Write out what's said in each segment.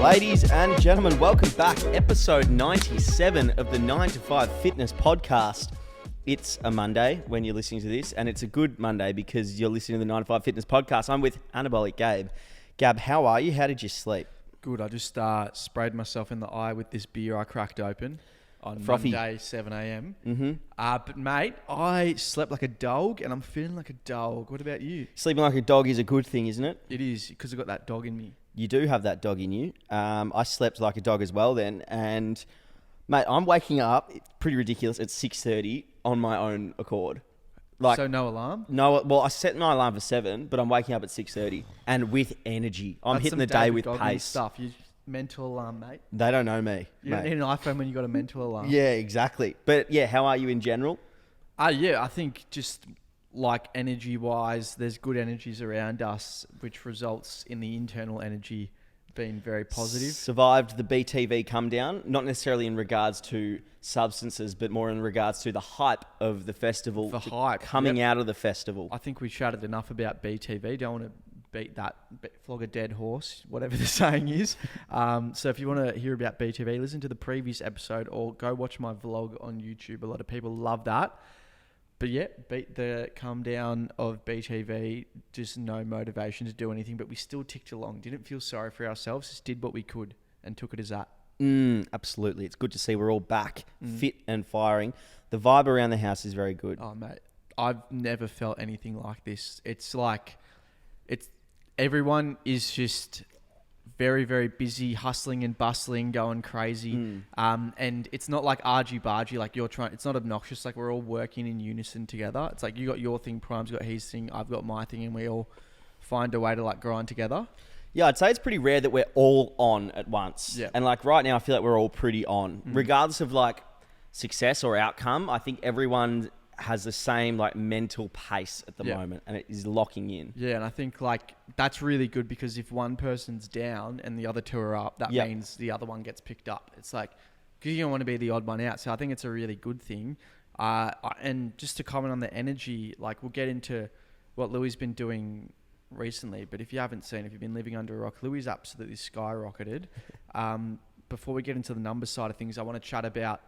Ladies and gentlemen, welcome back. Episode 97 of the 9 to 5 Fitness Podcast. It's a Monday when you're listening to this, and it's a good Monday because you're listening to the 9 to 5 Fitness Podcast. I'm with Anabolic Gabe. Gab, how are you? How did you sleep? Good. I just sprayed myself in the eye with this beer I cracked open on Frothy. Monday, 7 a.m. Mm-hmm. But mate, I slept like a dog and I'm feeling like a dog. What about you? Sleeping like a dog is a good thing, isn't it? It is, because I've got that dog in me. You do have that dog in you. I slept like a dog as well then. And, mate, I'm waking up, it's pretty ridiculous, at 6:30 on my own accord. So no alarm? No, well, I set my alarm for 7, but I'm waking up at 6:30 and with energy. I'm That's hitting some the day David with Goggins pace. stuff. You mental alarm, mate. They don't know me. You don't mate. need an iPhone when you got a mental alarm. Yeah, exactly. But yeah, how are you in general? Yeah, I think just like energy-wise, there's good energies around us, which results in the internal energy being very positive. Survived the BTV come down, not necessarily in regards to substances, but more in regards to the hype of the festival. The hype. Coming out of the festival. I think we chatted enough about BTV. Don't want to beat that, flog a dead horse, whatever the saying is. So if you want to hear about BTV, listen to the previous episode or go watch my vlog on YouTube. A lot of people love that. But yeah, beat the come down of BTV, just no motivation to do anything, but we still ticked along. Didn't feel sorry for ourselves, just did what we could and took it as that. Absolutely. It's good to see we're all back, fit and firing. The vibe around the house is very good. Oh, mate, I've never felt anything like this. It's like, everyone is just very, very busy, hustling and bustling, going crazy. And it's not like argy-bargy, like it's not obnoxious, like we're all working in unison together. It's like you got your thing, Prime's got his thing, I've got my thing, and we all find a way to like grind together. Yeah, I'd say it's pretty rare that we're all on at once. Yeah. And like right now, I feel like we're all pretty on. Regardless of like success or outcome, I think everyone has the same like mental pace at the moment, and it is locking in. Yeah, and I think like that's really good because if one person's down and the other two are up, that means the other one gets picked up. It's like, because you don't want to be the odd one out. So I think it's a really good thing. And just to comment on the energy, like we'll get into what Louis been doing recently, but if you haven't seen, if you've been living under a rock, Louis absolutely skyrocketed. Before we get into the numbers side of things, I want to chat about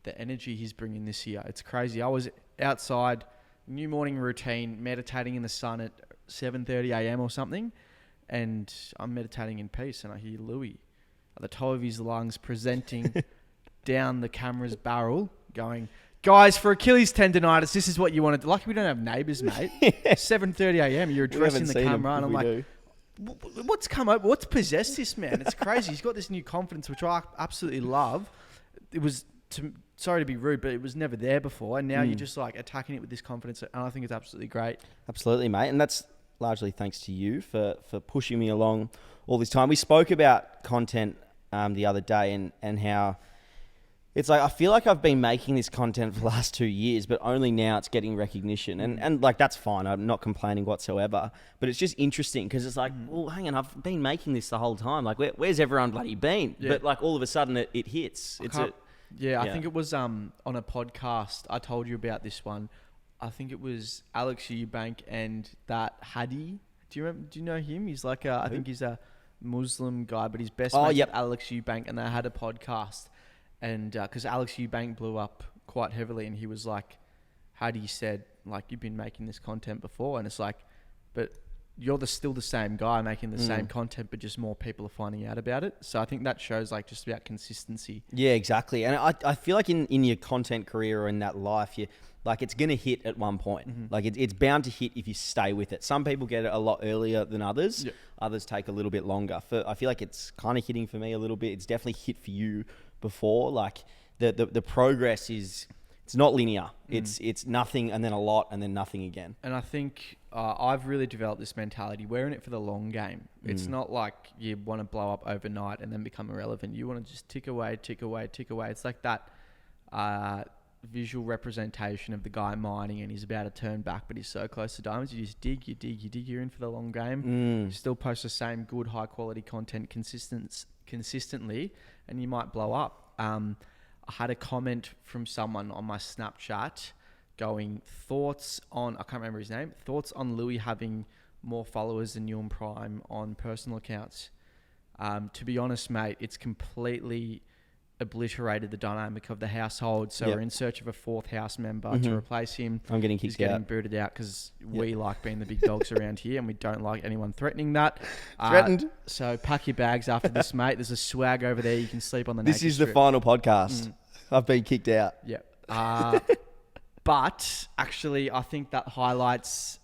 the energy he's bringing this year. It's crazy. I was outside, new morning routine, meditating in the sun at 7:30 a.m. or something, and I'm meditating in peace, and I hear Louis at the top of his lungs presenting down the camera's barrel, going, "Guys, for Achilles tendonitis, this is what you want to do." Lucky we don't have neighbours, mate. 7:30 a.m. You're addressing the camera, and I'm like, what's come up? What's possessed this man? It's crazy. He's got this new confidence, which I absolutely love. It was, sorry to be rude, but it was never there before. And now you're just like attacking it with this confidence. And I think it's absolutely great. Absolutely, mate. And that's largely thanks to you for pushing me along all this time. We spoke about content the other day and how it's like, I feel like I've been making this content for the last 2 years, but only now it's getting recognition. And like, that's fine. I'm not complaining whatsoever, but it's just interesting because it's like, well, hang on, I've been making this the whole time. Like, where's everyone bloody been? Yeah. But like all of a sudden it hits. I think it was on a podcast. I told you about this one. I think it was Alex Eubank and that Hadi. Do you know him? He's like I think he's a Muslim guy, but his best mate is Alex Eubank, and they had a podcast. And because Alex Eubank blew up quite heavily, and he was like, Hadi said, like, you've been making this content before, and it's like, but you're still the same guy making the same content, but just more people are finding out about it. So I think that shows like just about consistency. Yeah, exactly. And I feel like in your content career or in that life, like it's going to hit at one point. Like it's bound to hit if you stay with it. Some people get it a lot earlier than others. Yep. Others take a little bit longer. I feel like it's kind of hitting for me a little bit. It's definitely hit for you before. Like the progress is, it's not linear. It's nothing and then a lot and then nothing again. And I think I've really developed this mentality. We're in it for the long game. It's not like you want to blow up overnight and then become irrelevant. You want to just tick away, tick away, tick away. It's like that visual representation of the guy mining and he's about to turn back, but he's so close to diamonds. You just dig, you dig, you dig. You're in for the long game. You still post the same good, high quality content consistently, and you might blow up. I had a comment from someone on my Snapchat going, thoughts on, I can't remember his name, thoughts on Louis having more followers than you and Prime on personal accounts. To be honest, mate, it's completely obliterated the dynamic of the household. So Yep. we're in search of a fourth house member to replace him. I'm getting He's kicked getting out. booted out because we like being the big dogs around here, and we don't like anyone threatening that. Threatened. So pack your bags after this, mate. There's a swag over there. You can sleep on the This naked is the strip. final podcast. I've been kicked out. Yeah. But actually, I think that highlights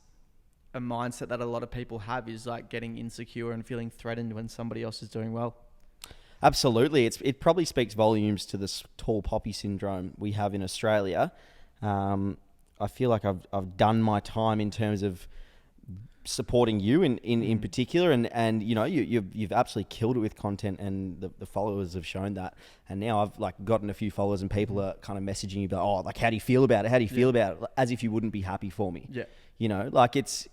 a mindset that a lot of people have, is like getting insecure and feeling threatened when somebody else is doing well. Absolutely. It probably speaks volumes to this tall poppy syndrome we have in Australia. I feel like I've done my time in terms of supporting you in particular, and you know, you've absolutely killed it with content, and the followers have shown that. And now I've like gotten a few followers, and people are kind of messaging you about, oh, like, how do you feel about it? How do you feel about it? As if you wouldn't be happy for me. Yeah. You know, like it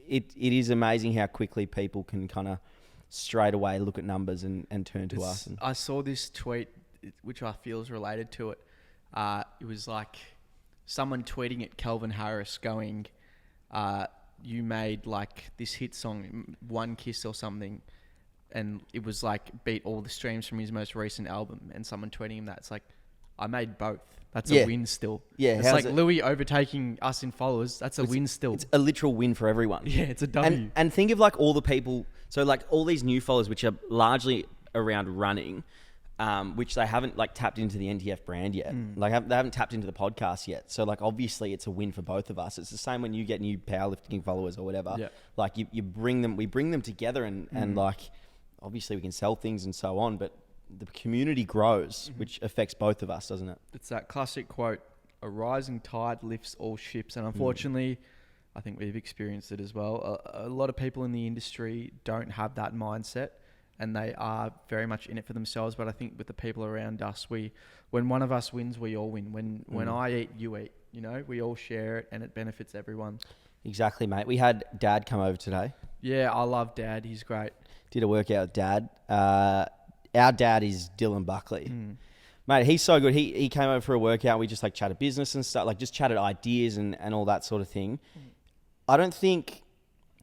is amazing how quickly people can kind of straight away look at numbers and turn to us. I saw this tweet, which I feel is related to it. It was like someone tweeting at Calvin Harris going, you made like this hit song, One Kiss or something, and it was like beat all the streams from his most recent album, and someone tweeting him that. It's like, I made both. That's a win still. Yeah, it's like Louis overtaking us in followers. That's a win still. It's a literal win for everyone. Yeah, it's a W. And think of like all the people, so like all these new followers, which are largely around running, which they haven't like tapped into the NTF brand yet. Like they haven't tapped into the podcast yet. So like obviously it's a win for both of us. It's the same when you get new powerlifting followers or whatever. Yeah. Like we bring them together, and like obviously we can sell things and so on, but the community grows, which affects both of us, doesn't it? It's that classic quote, a rising tide lifts all ships. And unfortunately, I think we've experienced it as well. A lot of people in the industry don't have that mindset, and they are very much in it for themselves. But I think with the people around us, when one of us wins, we all win. When I eat, you eat. You know, we all share it, and it benefits everyone. Exactly, mate. We had Dad come over today. Yeah, I love Dad. He's great. Did a workout with Dad. Our dad is Dylan Buckley. Mate, he's so good. He came over for a workout. We just like chatted business and stuff, like just chatted ideas and all that sort of thing. I don't think,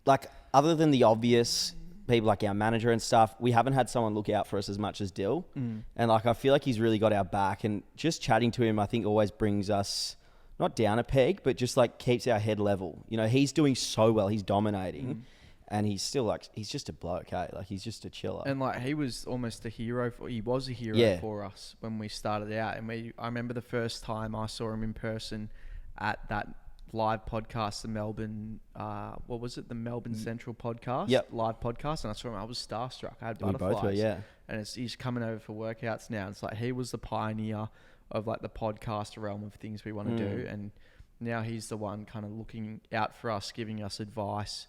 like, other than the obvious people like our manager and stuff, we haven't had someone look out for us as much as Dill. And like, I feel like he's really got our back, and just chatting to him, I think always brings us not down a peg, but just like keeps our head level. You know, he's doing so well. He's dominating. And he's still like, he's just a bloke, hey? Like, he's just a chiller. And like, he was almost a hero for us when we started out. And I remember the first time I saw him in person at that live podcast, the Melbourne, what was it? The Melbourne Central podcast? Yep. Live podcast. And I saw him, I was starstruck. I had We butterflies. both were, yeah. And he's coming over for workouts now. It's like, he was the pioneer of like the podcast realm of things we want to do. And now he's the one kind of looking out for us, giving us advice.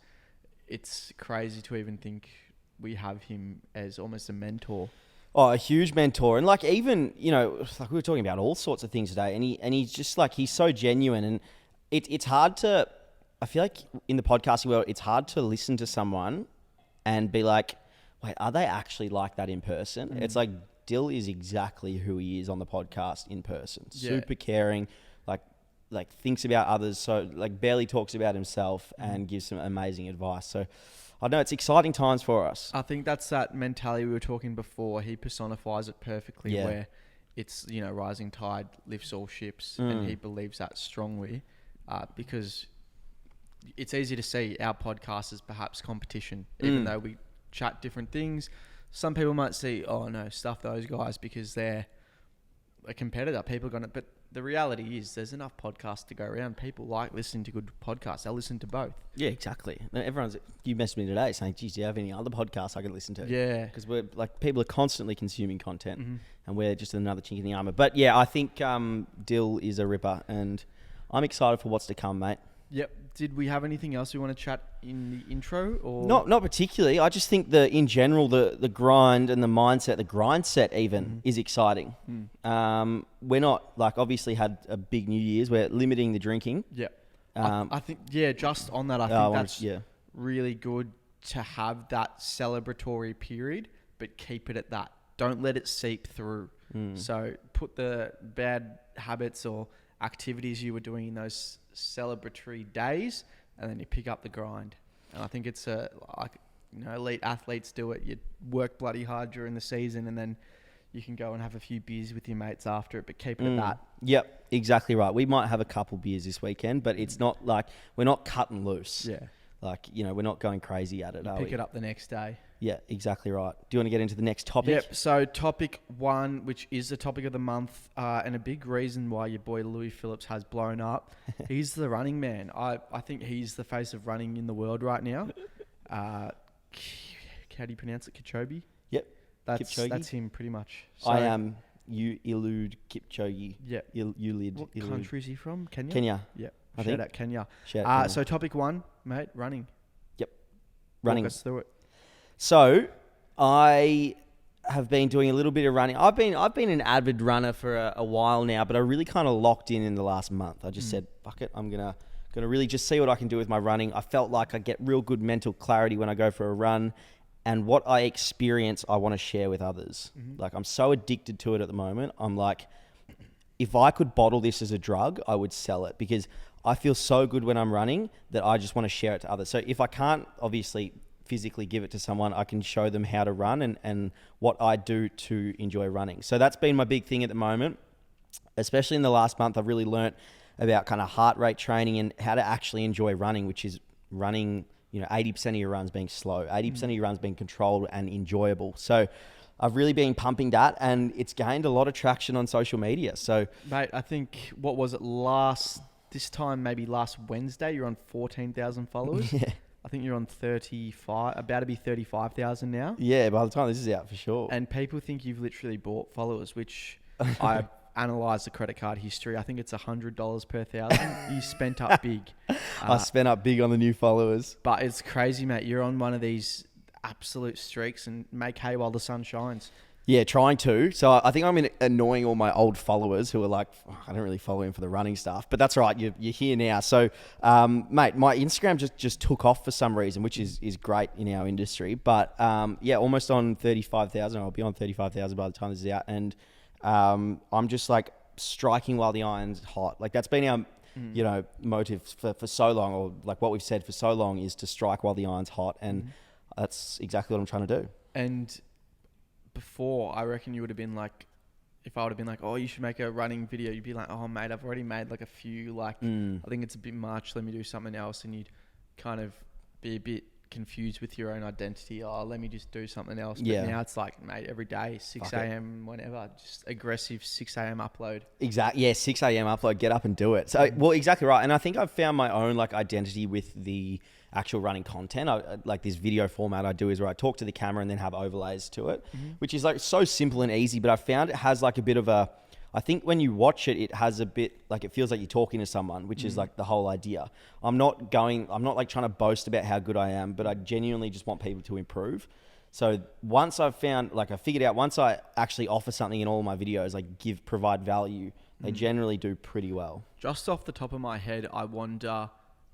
It's crazy to even think we have him as almost a mentor. Oh, a huge mentor. And like, even, you know, like we were talking about all sorts of things today, and he's just like, he's so genuine. And it's hard to, I feel like in the podcasting world, it's hard to listen to someone and be like, wait, are they actually like that in person? It's like, Dill is exactly who he is on the podcast in person. Super caring, like thinks about others, so like barely talks about himself, and gives some amazing advice. So I know it's exciting times for us. I think that's that mentality we were talking before. He personifies it perfectly, where it's, you know, rising tide lifts all ships, and he believes that strongly, because it's easy to see our podcast as perhaps competition, even though we chat different things. Some people might see, oh no, stuff those guys because they're a competitor. People are going to, but the reality is there's enough podcasts to go around. People like listening to good podcasts. They'll listen to both. Yeah, exactly. You messaged me today saying, geez, do you have any other podcasts I can listen to? Yeah. Because we're like, people are constantly consuming content, and we're just another chink in the armor. But yeah, I think Dill is a ripper, and I'm excited for what's to come, mate. Yep. Did we have anything else we want to chat in the intro? Or not particularly. I just think in general, the grind and the mindset, the grind set even is exciting. We're not, like, obviously had a big New Year's. We're limiting the drinking. Yeah. I think, just on that, I think that's really good to have that celebratory period, but keep it at that. Don't let it seep through. So put the bad habits or activities you were doing in those celebratory days, and then you pick up the grind. And I think it's elite athletes do it. You work bloody hard during the season, and then you can go and have a few beers with your mates after it, but keep it at that. Yep, exactly right. We might have a couple beers this weekend, but it's not like we're not cutting loose. Yeah. Like, we're not going crazy at it, are we? Pick it up the next day. Yeah, exactly right. Do you want to get into the next topic? Yep. So topic 1, which is the topic of the month, and a big reason why your boy Louis Phillips has blown up, he's the running man. I think he's the face of running in the world right now. How do you pronounce it? Kipchoge? Yep. That's him pretty much. So, I am Eliud Kipchoge. Yeah. What country is he from? Kenya? Yeah. Shout out Kenya. So topic 1, mate, running. Yep. Running. Walk us through it. So I have been doing a little bit of running. I've been an avid runner for a while now, but I really kind of locked in the last month. I just said, fuck it, I'm gonna really just see what I can do with my running. I felt like I get real good mental clarity when I go for a run, and what I experience, I want to share with others. Like, I'm so addicted to it at the moment. I'm like, if I could bottle this as a drug, I would sell it, because I feel so good when I'm running that I just want to share it to others. So if I can't obviously physically give it to someone, I can show them how to run and what I do to enjoy running. So that's been my big thing at the moment. Especially in the last month, I've really learnt about kind of heart rate training and how to actually enjoy running, which is running, 80% of your runs being slow, 80% of your runs being controlled and enjoyable. So I've really been pumping that, and it's gained a lot of traction on social media. So, mate, I think, what was it, last Wednesday, you're on 14,000 followers. Yeah. I think you're on 35, about to be 35,000 now. Yeah, by the time this is out, for sure. And people think you've literally bought followers, which I analysed the credit card history. I think it's $100 per thousand. You spent up big. I spent up big on the new followers. But it's crazy, mate. You're on one of these absolute streaks, and make hay while the sun shines. Yeah, trying to. So I think I'm annoying all my old followers who are like, I don't really follow him for the running stuff. But that's right, you're here now. So, mate, my Instagram just took off for some reason, which is great in our industry. But, almost on 35,000. I'll be on 35,000 by the time this is out. And I'm just like striking while the iron's hot. Like, that's been our motive for so long, or like what we've said for so long, is to strike while the iron's hot. And that's exactly what I'm trying to do. And before, I reckon you would have been like, if I would have been like, oh, you should make a running video, you'd be like, oh, mate, I've already made like a few, I think it's a bit much, let me do something else. And you'd kind of be a bit confused with your own identity. Oh, let me just do something else. But now it's like, mate, every day, 6 a.m, whenever, just aggressive 6 a.m. upload. Exactly. Yeah, 6 a.m. upload, get up and do it. So, well, exactly right. And I think I've found my own like identity with the actual running content. Like this video format I do is where I talk to the camera and then have overlays to it, which is like so simple and easy, but I found it has like a bit of I think when you watch it, it has a bit like, it feels like you're talking to someone, which is like the whole idea. I'm not like trying to boast about how good I am, but I genuinely just want people to improve. So once I figured out, once I actually offer something in all my videos, like provide value, they generally do pretty well. Just off the top of my head, I wonder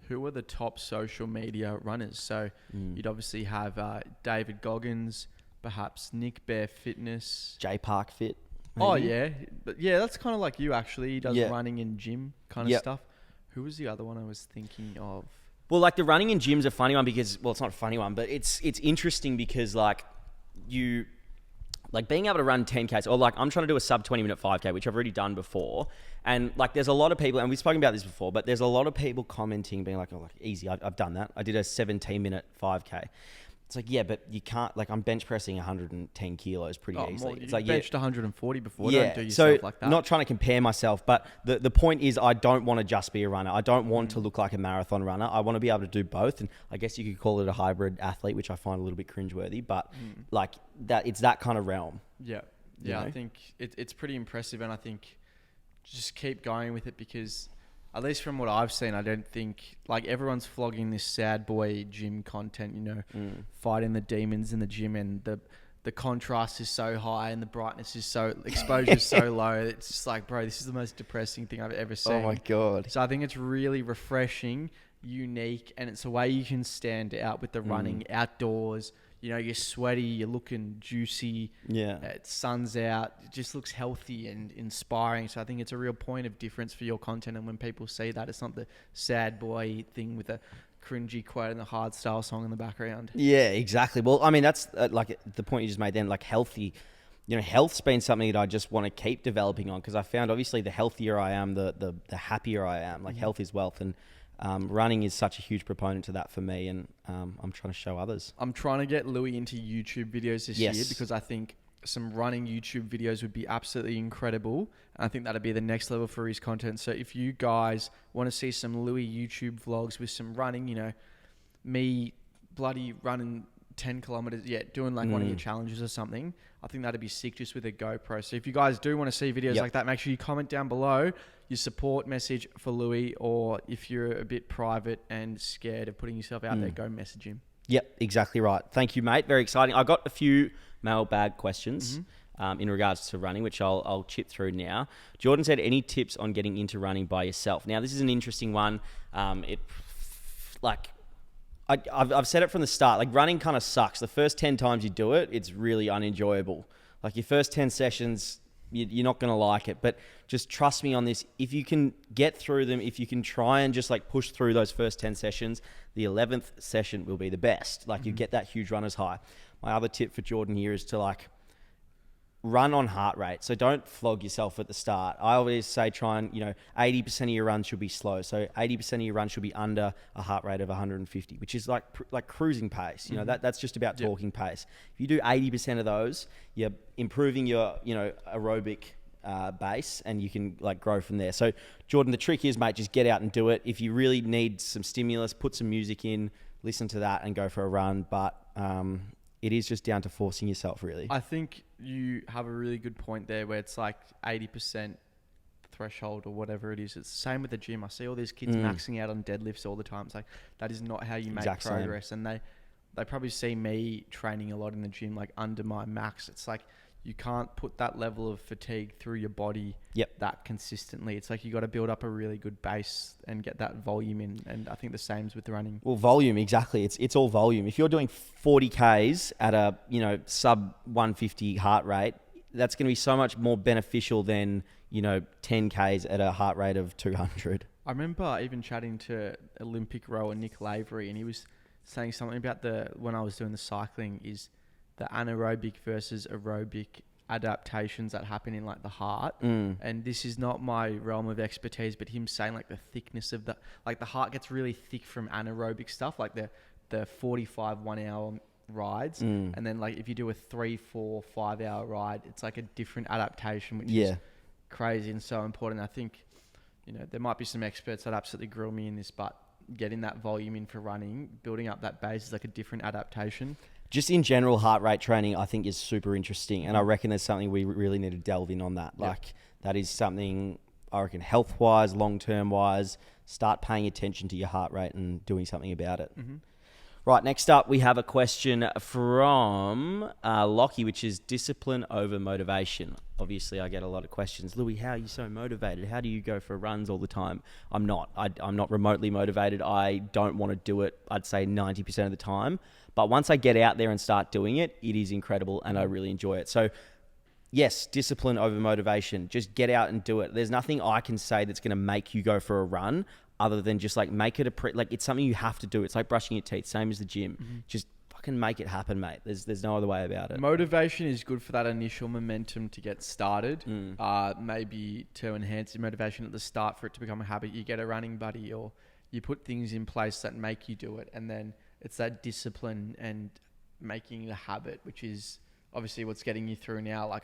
who are the top social media runners. So you'd obviously have David Goggins, perhaps Nick Bare Fitness. J Park Fit. Maybe. Oh, yeah. But yeah, that's kind of like you, actually. He does running in gym kind of stuff. Who was the other one I was thinking of? Well, like the running in gym's a funny one because, well, it's not a funny one, but it's interesting because like you... Like being able to run 10Ks, or like I'm trying to do a sub 20-minute 5K, which I've already done before. And like there's a lot of people, and we've spoken about this before, but there's a lot of people commenting being like, oh, like easy, I've done that. I did a 17-minute 5K. It's like, yeah, but you can't, like I'm bench pressing 110 kilos pretty easily. It's like, benched 140 before, yeah, don't do yourself like that. Not trying to compare myself, but the point is I don't want to just be a runner. I don't want to look like a marathon runner. I want to be able to do both. And I guess you could call it a hybrid athlete, which I find a little bit cringeworthy, but like that, it's that kind of realm. Yeah. Yeah. I think it's pretty impressive. And I think just keep going with it because at least from what I've seen, I don't think like everyone's flogging this sad boy gym content, fighting the demons in the gym, and the contrast is so high and the brightness is exposure is so low. It's just like, bro, this is the most depressing thing I've ever seen. Oh my God. So I think it's really refreshing, unique, and it's a way you can stand out with the running outdoors. You're sweaty, you're looking juicy. Yeah. Sun's out. It just looks healthy and inspiring. So I think it's a real point of difference for your content. And when people see that, it's not the sad boy thing with a cringy quote and the hard style song in the background. Yeah, exactly. Well, I mean, that's like the point you just made then, like healthy. Health's been something that I just want to keep developing on, because I found obviously the healthier I am, the happier I am. Like health is wealth, and running is such a huge proponent to that for me, and I'm trying to show others. I'm trying to get Louis into YouTube videos this year, because I think some running YouTube videos would be absolutely incredible. And I think that'd be the next level for his content. So if you guys want to see some Louis YouTube vlogs with some running, me bloody running 10 kilometers, doing like one of your challenges or something, I think that'd be sick just with a GoPro. So if you guys do want to see videos like that, make sure you comment down below your support message for Louis, or if you're a bit private and scared of putting yourself out there, go message him. Yep, exactly right. Thank you, mate. Very exciting. I got a few mailbag questions in regards to running, which I'll chip through now. Jordan said, any tips on getting into running by yourself? Now, this is an interesting one. I've said it from the start. Like, running kind of sucks. The first 10 times you do it, it's really unenjoyable. Like, your first 10 sessions, you're not going to like it. But just trust me on this. If you can get through them, if you can try and just like push through those first 10 sessions, the 11th session will be the best. Like, you get that huge runner's high. My other tip for Jordan here is to like run on heart rate. So don't flog yourself at the start. I always say try and, 80% of your runs should be slow. So 80% of your runs should be under a heart rate of 150, which is like cruising pace. That's just about talking pace. If you do 80% of those, you're improving your, aerobic base, and you can like grow from there. So Jordan, the trick is, mate, just get out and do it. If you really need some stimulus, put some music in, listen to that and go for a run. But, it is just down to forcing yourself, really. I think you have a really good point there, where it's like 80% threshold or whatever it is. It's the same with the gym. I see all these kids maxing out on deadlifts all the time. It's like, that is not how you make progress. And they probably see me training a lot in the gym, like under my max. It's like, you can't put that level of fatigue through your body that consistently. It's like you got to build up a really good base and get that volume in. And I think the same's with running. Well, volume, exactly. It's all volume. If you're doing 40 Ks at a sub 150 heart rate, that's going to be so much more beneficial than 10 Ks at a heart rate of 200. I remember even chatting to Olympic rower Nick Lavery, and he was saying something about when I was doing the cycling is the anaerobic versus aerobic adaptations that happen in like the heart. And this is not my realm of expertise, but him saying like the thickness of the heart gets really thick from anaerobic stuff, like the 45 1 hour rides. And then like if you do a 3, 4, 5 hour ride, it's like a different adaptation, which is crazy and so important. I think, there might be some experts that absolutely grill me in this, but getting that volume in for running, building up that base is like a different adaptation. Just in general, heart rate training, I think, is super interesting. And I reckon there's something we really need to delve in on that. Like, that is something, I reckon, health-wise, long-term wise, start paying attention to your heart rate and doing something about it. Right, next up, we have a question from Lockie, which is discipline over motivation. Obviously, I get a lot of questions. Louis, how are you so motivated? How do you go for runs all the time? I'm not. I'm not remotely motivated. I don't want to do it, I'd say 90% of the time. But once I get out there and start doing it, it is incredible and I really enjoy it. So yes, discipline over motivation. Just get out and do it. There's nothing I can say that's going to make you go for a run other than just like make it it's something you have to do. It's like brushing your teeth, same as the gym. Just fucking make it happen, mate. There's no other way about it. Motivation is good for that initial momentum to get started. Maybe to enhance your motivation at the start for it to become a habit. You get a running buddy, or you put things in place that make you do it, and then it's that discipline and making it a habit, which is obviously what's getting you through now. Like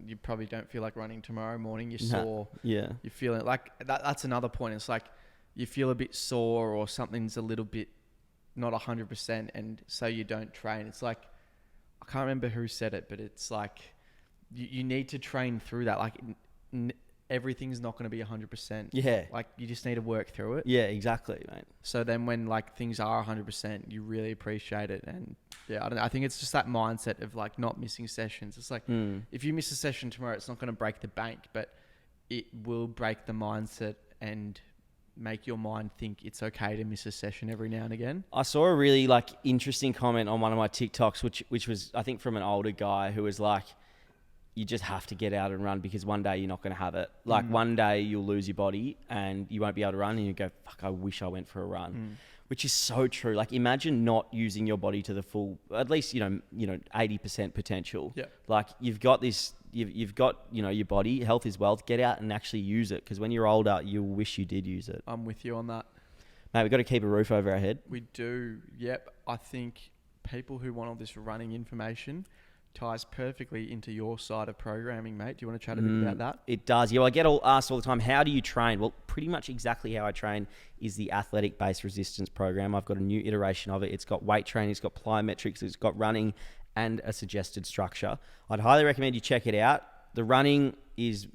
you probably don't feel like running tomorrow morning. You're sore. Yeah. You're feeling like that's another point. It's like you feel a bit sore or something's a little bit not 100%, and so you don't train. It's like, I can't remember who said it, but it's like you need to train through that. Like everything's not going to be 100%. Yeah. Like you just need to work through it. Yeah, exactly, mate. So then when like things are 100%, you really appreciate it. And yeah, I don't know. I think it's just that mindset of like not missing sessions. It's like if you miss a session tomorrow, it's not going to break the bank, but it will break the mindset and make your mind think it's okay to miss a session every now and again. I saw a really like interesting comment on one of my TikToks, which was, I think, from an older guy who was like, you just have to get out and run because one day you're not going to have it. Like one day you'll lose your body and you won't be able to run and you go, fuck, I wish I went for a run. Which is so true. Like, imagine not using your body to the full, at least, 80% potential. Yeah. Like, you've got this, you've got, your body, health is wealth. Get out and actually use it. Because when you're older, you'll wish you did use it. I'm with you on that. Mate, we've got to keep a roof over our head. We do. Yep. I think people who want all this running information ties perfectly into your side of programming, mate. Do you want to chat a bit about that? It does. Yeah, I get asked all the time, how do you train? Well, pretty much exactly how I train is the athletic-based resistance program. I've got a new iteration of it. It's got weight training, it's got plyometrics, it's got running and a suggested structure. I'd highly recommend you check it out. The running is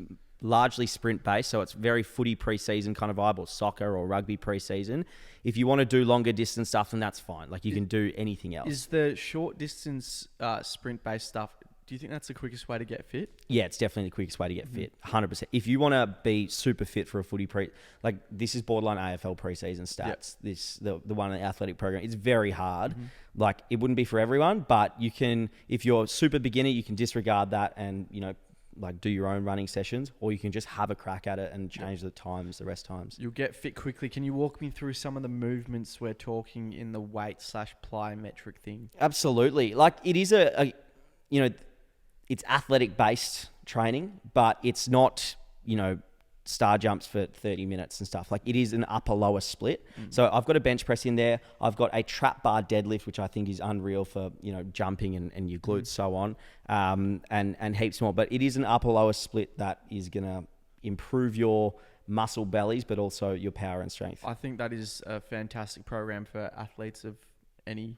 largely sprint-based, so it's very footy pre-season kind of vibe, or soccer or rugby pre-season. If you want to do longer distance stuff, then that's fine. Like, you can do anything else. Is the short distance sprint-based stuff, do you think that's the quickest way to get fit? Yeah, it's definitely the quickest way to get fit, 100%. If you want to be super fit for a footy this is borderline AFL pre-season stats. Yep. The one in the athletic program, it's very hard. Like, it wouldn't be for everyone, but you can, if you're super beginner, you can disregard that and, do your own running sessions, or you can just have a crack at it and change the rest times. You'll get fit quickly. Can you walk me through some of the movements we're talking in the weight/plyometric thing? Absolutely. Like, it is it's athletic based training, but it's not, star jumps for 30 minutes and stuff. Like, it is an upper lower split. So I've got a bench press in there. I've got a trap bar deadlift, which I think is unreal for, jumping and your glutes, so on, and heaps more. But it is an upper lower split that is going to improve your muscle bellies, but also your power and strength. I think that is a fantastic program for athletes of any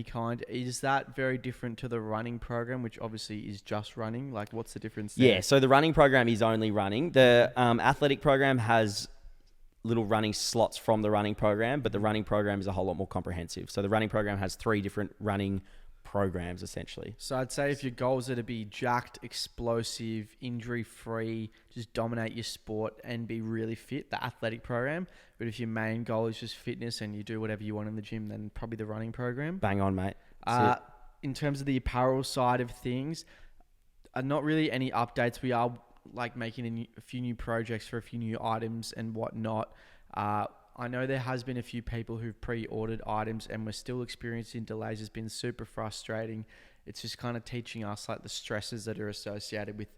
kind. Is that very different to the running program, which obviously is just running? Like, what's the difference there? Yeah, so the running program is only running. The athletic program has little running slots from the running program, but the running program is a whole lot more comprehensive. So the running program has 3 different running programs, essentially. So I'd say if your goals are to be jacked, explosive, injury-free, just dominate your sport and be really fit, the athletic program. But if your main goal is just fitness and you do whatever you want in the gym, then probably the running program. Bang on, mate. In terms of the apparel side of things, not really any updates. We are making a few new projects for a few new items and whatnot. I know there has been a few people who've pre-ordered items and we're still experiencing delays. It's been super frustrating. It's just kind of teaching us the stresses that are associated with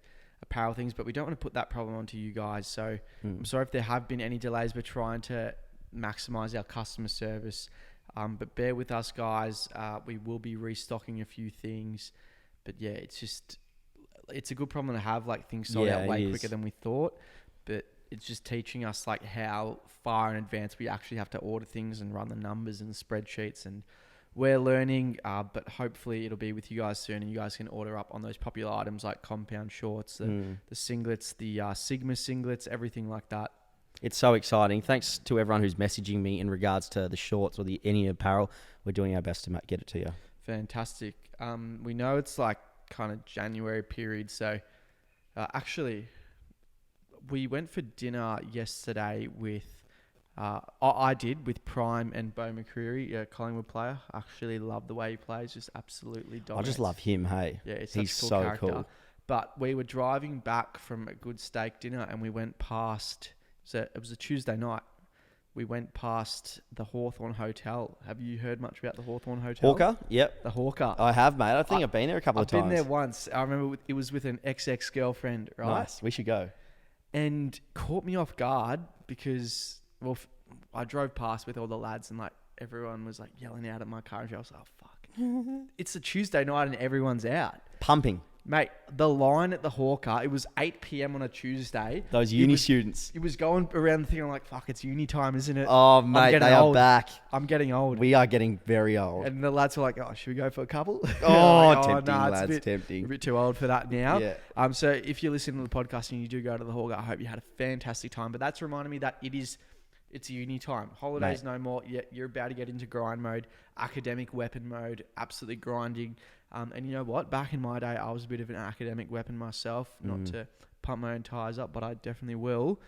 apparel things, but we don't want to put that problem onto you guys. So I'm sorry if there have been any delays. We're trying to maximize our customer service, but bear with us, guys. We will be restocking a few things, but yeah, it's a good problem to have. Things sold out way quicker than we thought, but it's just teaching us how far in advance we actually have to order things and run the numbers and the spreadsheets, and we're learning, but hopefully it'll be with you guys soon and you guys can order up on those popular items like compound shorts, the singlets, the Sigma singlets, everything like that. It's so exciting. Thanks to everyone who's messaging me in regards to the shorts or any apparel. We're doing our best to get it to you. Fantastic. We know it's kind of January period, so actually we went for dinner yesterday with I did with Prime and Bo McCreary, a Collingwood player. I actually love the way he plays, just absolutely dominates. I just love him, hey. Yeah, he's He's such a cool so character. cool. But we were driving back from a good steak dinner and we went past, it was a Tuesday night. We went past the Hawthorn Hotel. Have you heard much about the Hawthorn Hotel? Hawker? Yep. The Hawker. I have, mate. I think I've been there a couple of times. I've been there once. I remember it was with an ex-girlfriend, right? Nice. We should go. And caught me off guard because, I drove past with all the lads and everyone was yelling out at my car and I was like, oh, fuck. It's a Tuesday night and everyone's out. Pumping. Mate, the line at the Hawker, it was 8 p.m. on a Tuesday. Those uni students. It was going around the thing. I'm like, fuck, it's uni time, isn't it? Oh, mate, they are back. I'm getting old. We are getting very old. And the lads were like, oh, should we go for a couple? Tempting, lads, tempting. A bit too old for that now. Yeah. So if you're listening to the podcast and you do go to the Hawker, I hope you had a fantastic time. But that's reminding me that it's uni time. Holidays no more. You're about to get into grind mode, academic weapon mode, absolutely grinding. And you know what? Back in my day, I was a bit of an academic weapon myself. Not to pump my own tires up, but I definitely will.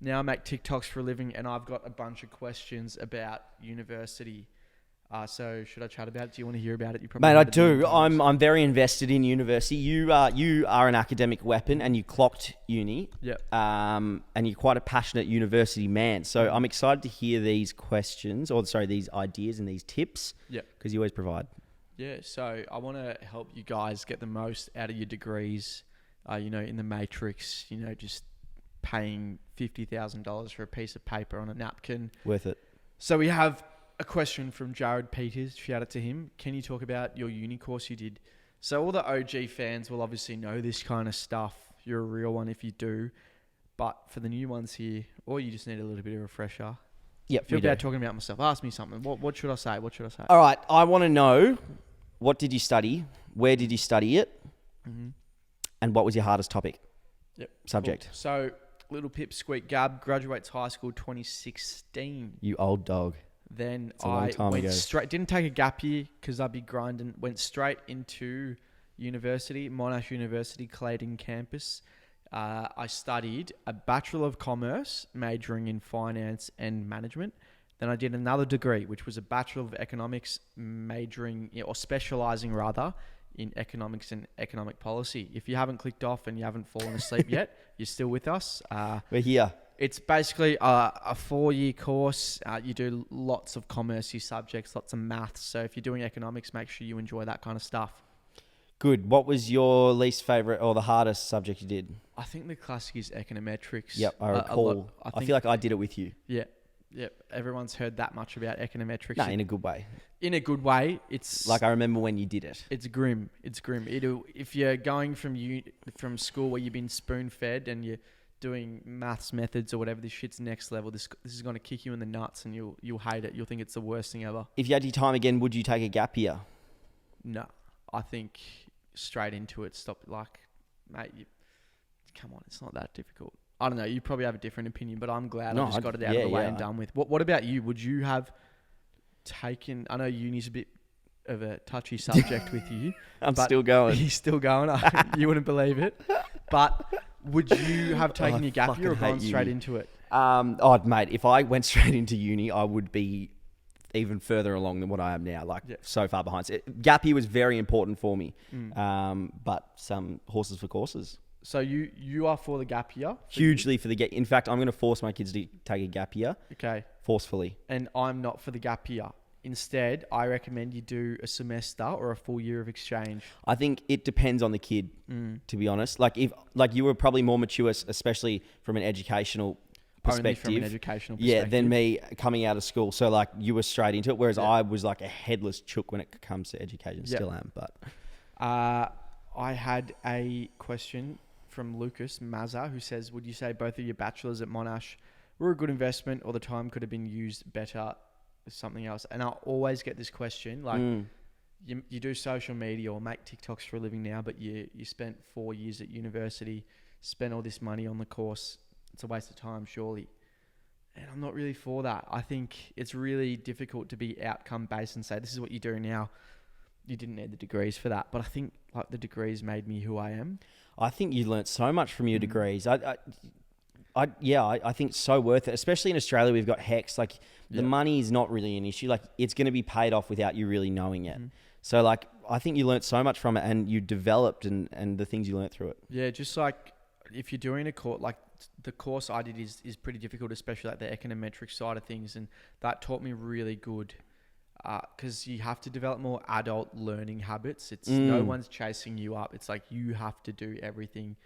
Now I make TikToks for a living, and I've got a bunch of questions about university. So should I chat about it? Do you want to hear about it? You probably Mate, I heard it a million do. times. I'm very invested in university. You are an academic weapon, and you clocked uni. Yep. And you're quite a passionate university man. So I'm excited to hear these these ideas and these tips. Yep. Because you always provide. Yeah. So I want to help you guys get the most out of your degrees. In the matrix. Just paying $50,000 for a piece of paper on a napkin. Worth it. So we have a question from Jared Peters. Shout out to him. Can you talk about your uni course you did? So all the OG fans will obviously know this kind of stuff. You're a real one if you do. But for the new ones here, or you just need a little bit of a refresher. Yep. Feel bad talking about myself. Ask me something. What should I say? All right. I want to know, what did you study? Where did you study it? Mm-hmm. And what was your hardest topic? Yep. Subject. Cool. So little Pip Squeak Gab graduates high school 2016. You old dog. Then It's a long time ago. didn't take a gap year because I'd be grinding. Went straight into university, Monash University, Clayton campus. I studied a Bachelor of Commerce, majoring in finance and management. Then I did another degree, which was a Bachelor of Economics, majoring or specializing rather in economics and economic policy. If you haven't clicked off and you haven't fallen asleep yet, you're still with us. We're here. It's basically a 4-year course. You do lots of commerce subjects, lots of maths. So if you're doing economics, make sure you enjoy that kind of stuff. Good. What was your least favorite or the hardest subject you did? I think the classic is econometrics. Yep, I recall. I feel like I did it with you. Yeah. Everyone's heard that much about econometrics. No, in a good way. In a good way. It's like I remember when you did it. It's grim. If you're going from school where you've been spoon fed and you're doing maths methods or whatever, this shit's next level. This is going to kick you in the nuts and you'll hate it. You'll think it's the worst thing ever. If you had your time again, would you take a gap year? No, I think straight into it. Stop. Mate, come on. It's not that difficult. I don't know. You probably have a different opinion, but I'm glad I just got it out of the way and done with. What about you? Would you have taken... I know uni's a bit of a touchy subject with you. I'm still going. You're still going. You wouldn't believe it. But would you have taken your gap year or gone straight into it? Mate, if I went straight into uni, I would be even further along than what I am now. So far behind. So, gap year was very important for me. But some horses for courses. So you are for the gap year? Hugely for the gap. In fact, I'm going to force my kids to take a gap year. Okay. Forcefully. And I'm not for the gap year. Instead, I recommend you do a semester or a full year of exchange. I think it depends on the kid, to be honest. Like you were probably more mature, especially from an educational perspective. Only from an educational perspective. Yeah, than me coming out of school. So you were straight into it, whereas I was like a headless chook when it comes to education. Still am, but... I had a question from Lucas Mazza, who says, would you say both of your bachelors at Monash were a good investment or the time could have been used better with something else? And I always get this question, you do social media or make TikToks for a living now, but you spent 4 years at university, spent all this money on the course. It's a waste of time, surely. And I'm not really for that. I think it's really difficult to be outcome based and say, this is what you do now. You didn't need the degrees for that. But I think the degrees made me who I am. I think you learnt so much from your degrees. I think it's so worth it. Especially in Australia, we've got HECS. The money is not really an issue. It's going to be paid off without you really knowing it. So I think you learnt so much from it and you developed and the things you learnt through it. Yeah, just if you're doing a course, the course I did is pretty difficult, especially the econometric side of things. And that taught me really good. Because you have to develop more adult learning habits. It's no one's chasing you up. It's you have to do everything.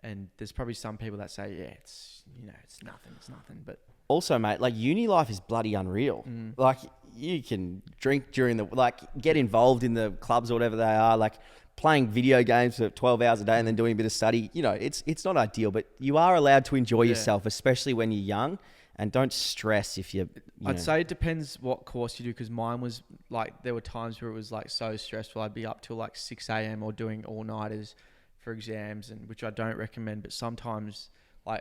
And there's probably some people that say, yeah, it's nothing. But also, mate, uni life is bloody unreal. You can drink during get involved in the clubs or whatever they are, playing video games for 12 hours a day and then doing a bit of study. It's not ideal, but you are allowed to enjoy yourself, especially when you're young. And don't stress if you I'd say it depends what course you do, because mine was there were times where it was so stressful. I'd be up till 6 a.m. or doing all-nighters for exams, and which I don't recommend. But sometimes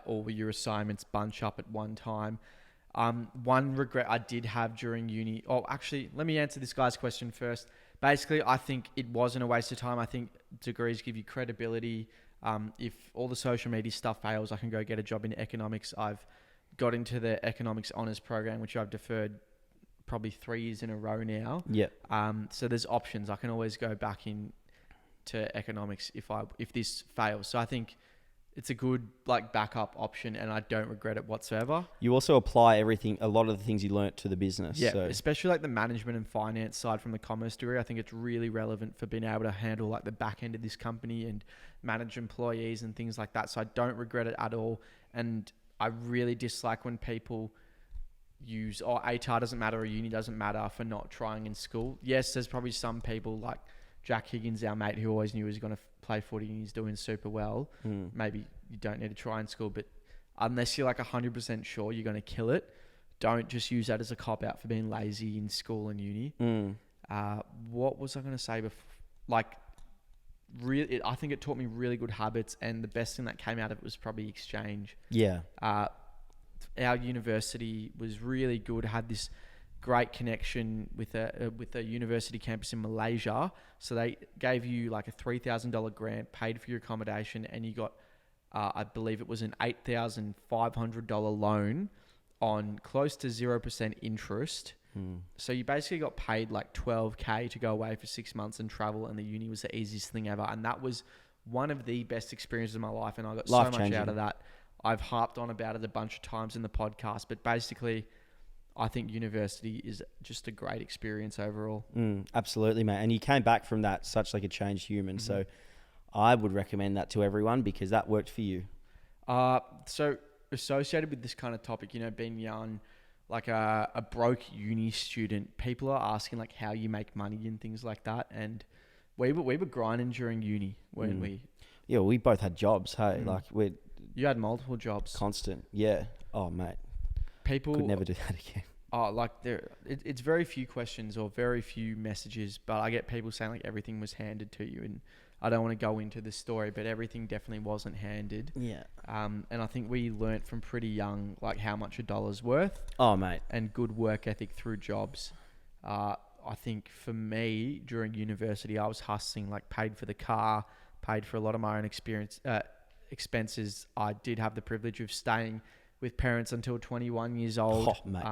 all your assignments bunch up at one time. One regret I did have during uni... Oh, actually, let me answer this guy's question first. Basically, I think it wasn't a waste of time. I think degrees give you credibility. If all the social media stuff fails, I can go get a job in economics. I've got into the economics honours program, which I've deferred probably 3 years in a row now. Yeah. So there's options. I can always go back in to economics if this fails. So I think it's a good like backup option, and I don't regret it whatsoever. You also apply a lot of the things you learnt to the business. Yeah, so. especially like the management and finance side from the commerce degree. I think it's really relevant for being able to handle like the back end of this company and manage employees and things like that. So I don't regret it at all. And I really dislike when people use, ATAR doesn't matter or uni doesn't matter for not trying in school. Yes, there's probably some people like Jack Higgins, our mate, who always knew he was going to play footy and he's doing super well. Maybe you don't need to try in school, but unless you're like 100% sure you're going to kill it, don't just use that as a cop out for being lazy in school and uni. What was I going to say before? Like, really, I think it taught me really good habits, and the best thing that came out of it was probably exchange. Yeah. Our university was really good, had this great connection with a university campus in Malaysia. So they gave you like a $3,000 grant, paid for your accommodation, and you got, I believe it was an $8,500 loan on close to 0% interest. So you basically got paid like $12,000 to go away for 6 months and travel, and the uni was the easiest thing ever. And that was one of the best experiences of my life, and I got so much out of that. I've harped on about it a bunch of times in the podcast, but basically I think university is just a great experience overall. Absolutely, mate. And you came back from that such like a changed human. So I would recommend that to everyone because that worked for you. So associated with this kind of topic, being young, like a broke uni student, people are asking like how you make money and things like that. And we were grinding during uni, weren't we? Yeah, we both had jobs. Hey, like you had multiple jobs. Constant. Yeah. Oh, mate. People could never do that again. It's very few questions or very few messages, but I get people saying like everything was handed to you, and I don't want to go into the story, but everything definitely wasn't handed. Yeah. And I think we learnt from pretty young like how much a dollar's worth. Oh, mate. And good work ethic through jobs. I think for me during university, I was hustling, like paid for the car, paid for a lot of my own expenses. I did have the privilege of staying with parents until 21 years old. Oh, mate.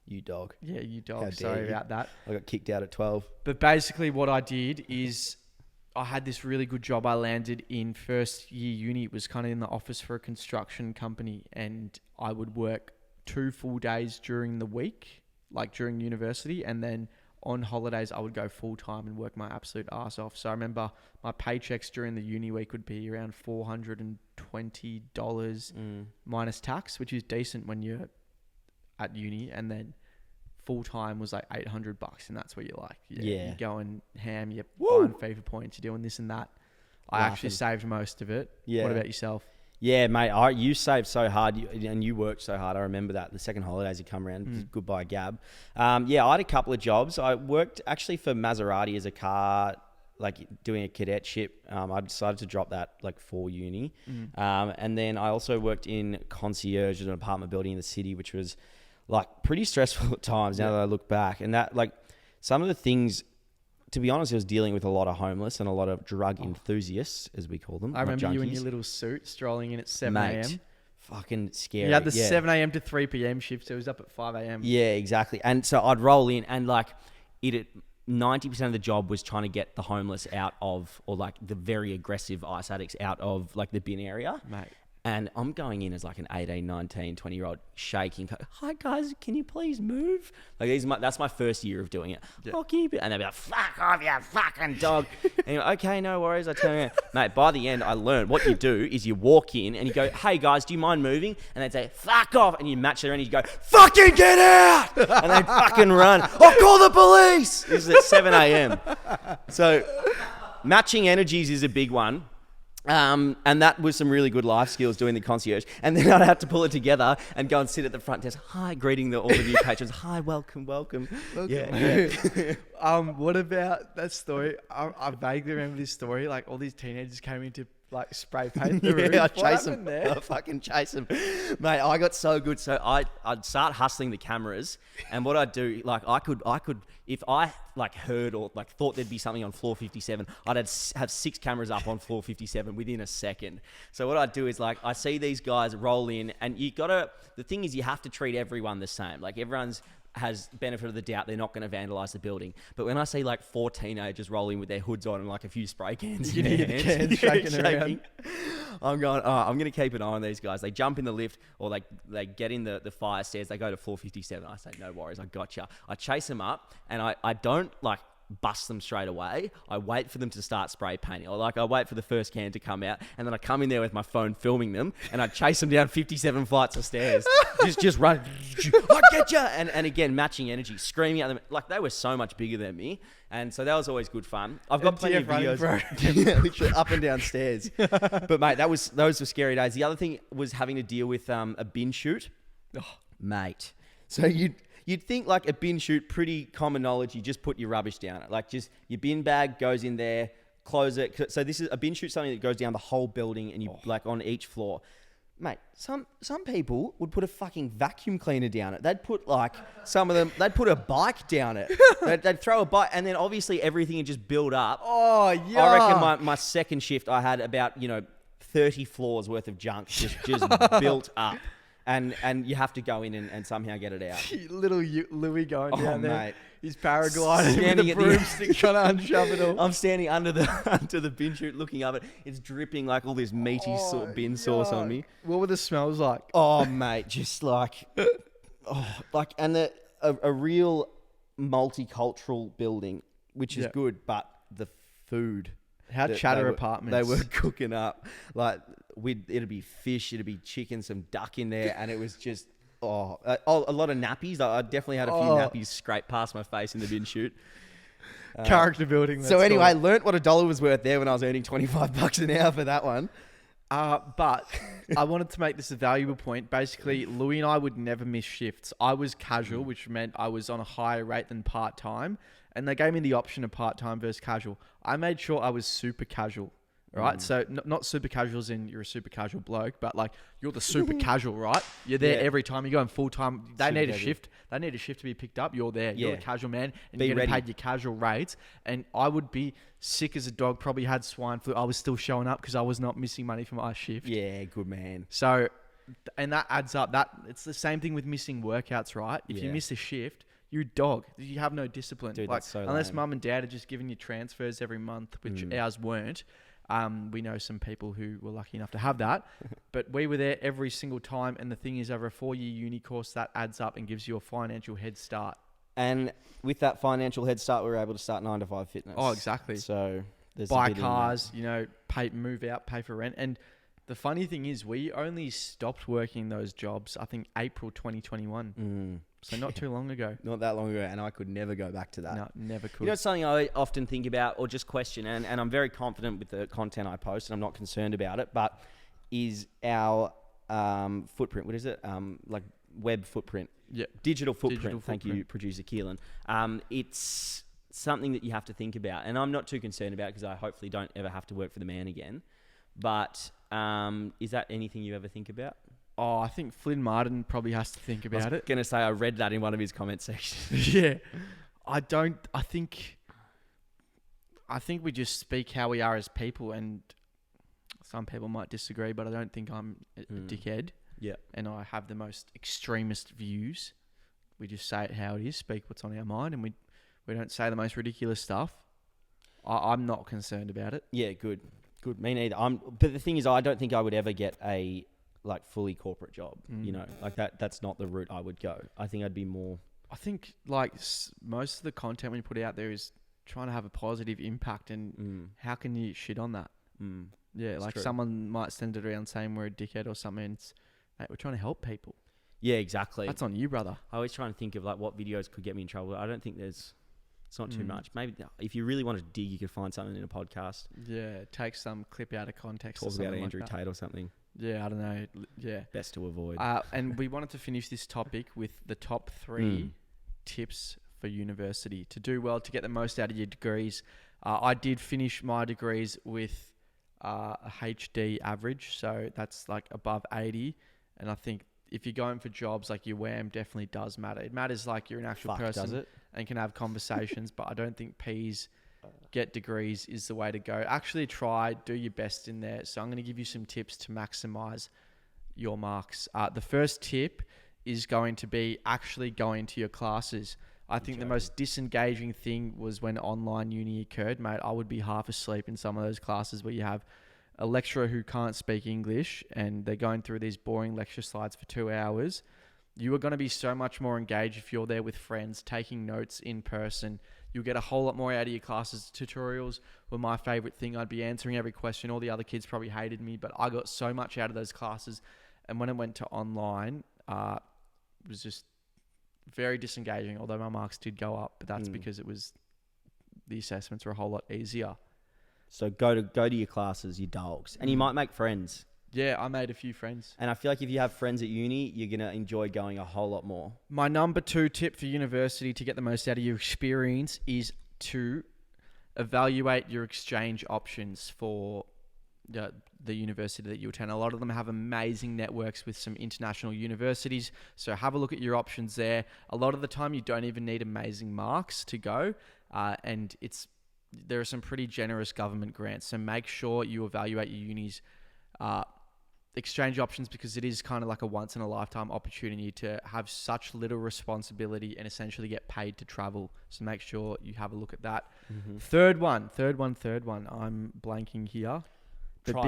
You dog. Yeah, you dog. Sorry about that. I got kicked out at 12. But basically what I did is I had this really good job I landed in first year uni. It was kind of in the office for a construction company, and I would work 2 full days during the week, like during university, and then on holidays I would go full time and work my absolute ass off. So I remember my paychecks during the uni week would be around $420 minus tax, which is decent when you're at uni, and then full time was like $800, and that's where you're like, you're going ham, you're buying FIFA points, you're doing this and that. I actually saved most of it. Yeah. What about yourself? Yeah, mate, you saved so hard and you worked so hard. I remember that. The second holidays you come around, goodbye Gab. I had a couple of jobs. I worked actually for Maserati as a car, like doing a cadetship. I decided to drop that like for uni. And then I also worked in concierge at an apartment building in the city, which was like pretty stressful at times now that I look back. And that like some of the things, to be honest, I was dealing with a lot of homeless and a lot of drug enthusiasts, as we call them. I remember you in your little suit strolling in at 7 a.m. Fucking scary. You had the 7 a.m. to 3 p.m. shift, so it was up at 5 a.m. Yeah, exactly. And so I'd roll in and like 90% of the job was trying to get the homeless out of, or like the very aggressive ice addicts out of like the bin area. Mate. And I'm going in as like an 18, 19, 20-year-old shaking. Hi, guys, can you please move? Like that's my first year of doing it. Yeah. Oh, can you and they'll be like, fuck off, you fucking dog. And you're like, okay, no worries. I tell you. Mate, by the end, I learned what you do is you walk in and you go, hey, guys, do you mind moving? And they'd say, fuck off. And you match their end and you go, fucking get out. And they fucking run. I'll call the police. This is at 7 a.m. So matching energies is a big one. And that was some really good life skills doing the concierge. And then I'd have to pull it together and go and sit at the front desk. Hi, greeting all the new patrons. Hi, welcome. Yeah. What about that story? I vaguely remember this story. Like all these teenagers came in to like spray paint the roof. I chase them. I fucking chase them. Mate, I got so good. So I'd start hustling the cameras. And what I'd do, like I could, if I like heard or like thought there'd be something on floor 57, I'd have 6 cameras up on floor 57 within a second. So what I'd do is like, I see these guys roll in and the thing is you have to treat everyone the same. Like everyone's has benefit of the doubt. They're not going to vandalise the building. But when I see like 4 teenagers rolling with their hoods on and like a few spray cans, You can hear the cans shaking around. I'm going, I'm going to keep an eye on these guys. They jump in the lift or they get in the fire stairs. They go to floor 57. I say, no worries, I gotcha. I chase them up and I don't like bust them straight away. I wait for them to start spray painting. Or I wait for the first can to come out and then I come in there with my phone filming them and I chase them down 57 flights of stairs. just run. I get ya! And again, matching energy, screaming at them. Like they were so much bigger than me. And so that was always good fun. I've got plenty of videos literally up and down stairs. But mate, those were scary days. The other thing was having to deal with a bin chute. Oh, mate. So you'd think like a bin chute, pretty common knowledge. You just put your rubbish down it. Like just your bin bag goes in there, close it. So this is a bin chute, something that goes down the whole building and you like on each floor. Mate, some people would put a fucking vacuum cleaner down it. They'd put like they'd put a bike down it. They'd throw a bike and then obviously everything would just build up. Oh, yeah. I reckon my second shift I had about, 30 floors worth of junk just built up. And you have to go in and somehow get it out. Little Louis going down there. Mate. He's paragliding with a broomstick trying to unshove it all. I'm standing under the bin chute looking up. It's dripping like all this meaty bin sauce on me. What were the smells like? Oh, mate, just like... and a real multicultural building, which is good, but the food... How chatter apartments. They were cooking up. Like, it'd be fish, it'd be chicken, some duck in there, and it was just... a lot of nappies. I definitely had a few nappies scrape past my face in the bin chute. Character building. So anyway, I learnt what $1 was worth there when I was earning $25 an hour for that one. But I wanted to make this a valuable point. Basically, Louis and I would never miss shifts. I was casual, which meant I was on a higher rate than part-time. And they gave me the option of part-time versus casual. I made sure I was super casual, right? So not super casual as in you're a super casual bloke, but like you're the super casual, right? You're there every time. You're going full-time. They Super need a casual. shift. They need a shift to be picked up. You're there. You're a casual man. And Be you're getting ready. paid your casual rates. And I would be sick as a dog, probably had swine flu. I was still showing up because I was not missing money for my shift. Yeah, good man. So, and that adds up. It's the same thing with missing workouts, right? If you miss a shift... you're a dog. You have no discipline. Dude, like, that's so unless lame. mum and dad are just giving you transfers every month, which ours weren't. We know some people who were lucky enough to have that. But we were there every single time. And the thing is, over a 4-year uni course, that adds up and gives you a financial head start. And with that financial head start, we were able to start 9 to 5 fitness. Oh, exactly. So there's Buy a bit in cars, move out, pay for rent. And the funny thing is, we only stopped working those jobs, I think, April 2021. So not too long ago. Not that long ago, and I could never go back to that. No, never could. You know, it's something I often think about or just question, and I'm very confident with the content I post, and I'm not concerned about it, but is our footprint, what is it? Like web footprint. Yeah. Digital footprint. Thank you, producer Keelan. It's something that you have to think about, and I'm not too concerned about because I hopefully don't ever have to work for the man again. But is that anything you ever think about? Oh, I think Flynn Martin probably has to think about it. I was going to say I read that in one of his comment sections. Yeah. I think we just speak how we are as people, and some people might disagree, but I don't think I'm a dickhead. Yeah. And I have the most extremist views. We just say it how it is, speak what's on our mind, and we don't say the most ridiculous stuff. I'm not concerned about it. Yeah, good. Good. Me neither. But the thing is, I don't think I would ever get a fully corporate job. Like that's not the route I would go. I think I'd be more. I think most of the content we put out there is trying to have a positive impact, and how can you shit on that? Yeah, like true. someone might send it around saying we're a dickhead or something. It's, mate, we're trying to help people. Yeah, exactly. That's on you, brother. I always try and think of like what videos could get me in trouble. I don't think it's not too much. Maybe if you really want to dig, you could find something in a podcast. Yeah, take some clip out of context. Talk or about something Andrew like that. Tate or something. Yeah, I don't know. Yeah. Best to avoid. And we wanted to finish this topic with the top 3 tips for university to do well, to get the most out of your degrees. I did finish my degrees with a HD average, so that's like above 80. And I think if you're going for jobs, like your WAM definitely does matter. It matters like you're an actual person does it? And can have conversations, but I don't think P's get degrees is the way to go. Actually do your best in there. So I'm going to give you some tips to maximize your marks. The first tip is going to be actually going to your classes. I think the most disengaging thing was when online uni occurred, mate. I would be half asleep in some of those classes where you have a lecturer who can't speak English and they're going through these boring lecture slides for 2 hours. You are going to be so much more engaged if you're there with friends, taking notes in person. You'll get a whole lot more out of your classes. Tutorials were my favorite thing. I'd be answering every question. All the other kids probably hated me, but I got so much out of those classes. And when it went to online, it was just very disengaging, although my marks did go up, but that's because the assessments were a whole lot easier. So go to your classes, you dogs, and you might make friends. Yeah, I made a few friends. And I feel like if you have friends at uni, you're going to enjoy going a whole lot more. My number 2 tip for university to get the most out of your experience is to evaluate your exchange options for the university that you attend. A lot of them have amazing networks with some international universities. So have a look at your options there. A lot of the time you don't even need amazing marks to go. And there are some pretty generous government grants. So make sure you evaluate your uni's exchange options, because it is kind of like a once in a lifetime opportunity to have such little responsibility and essentially get paid to travel. So make sure you have a look at that. Mm-hmm. Third one. I'm blanking here. Try